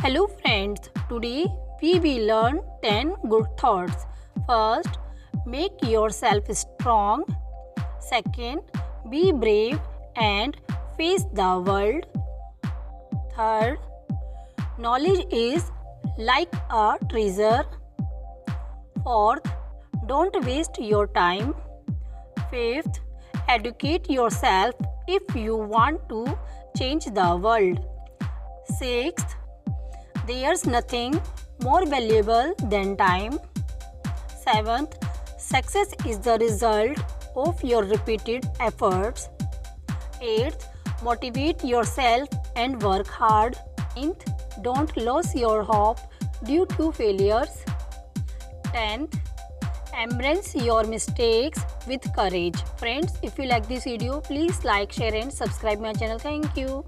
Hello friends, today we will learn 10 good thoughts. First, make yourself strong. Second, be brave and face the world. Third, knowledge is like a treasure. Fourth, don't waste your time. Fifth, educate yourself if you want to change the world. Sixth, there's nothing more valuable than time. Seventh, success is the result of your repeated efforts. Eighth, motivate yourself and work hard. Ninth, don't lose your hope due to failures. 10th, embrace your mistakes with courage. Friends, if you like this video, please like, share and subscribe my channel. Thank you.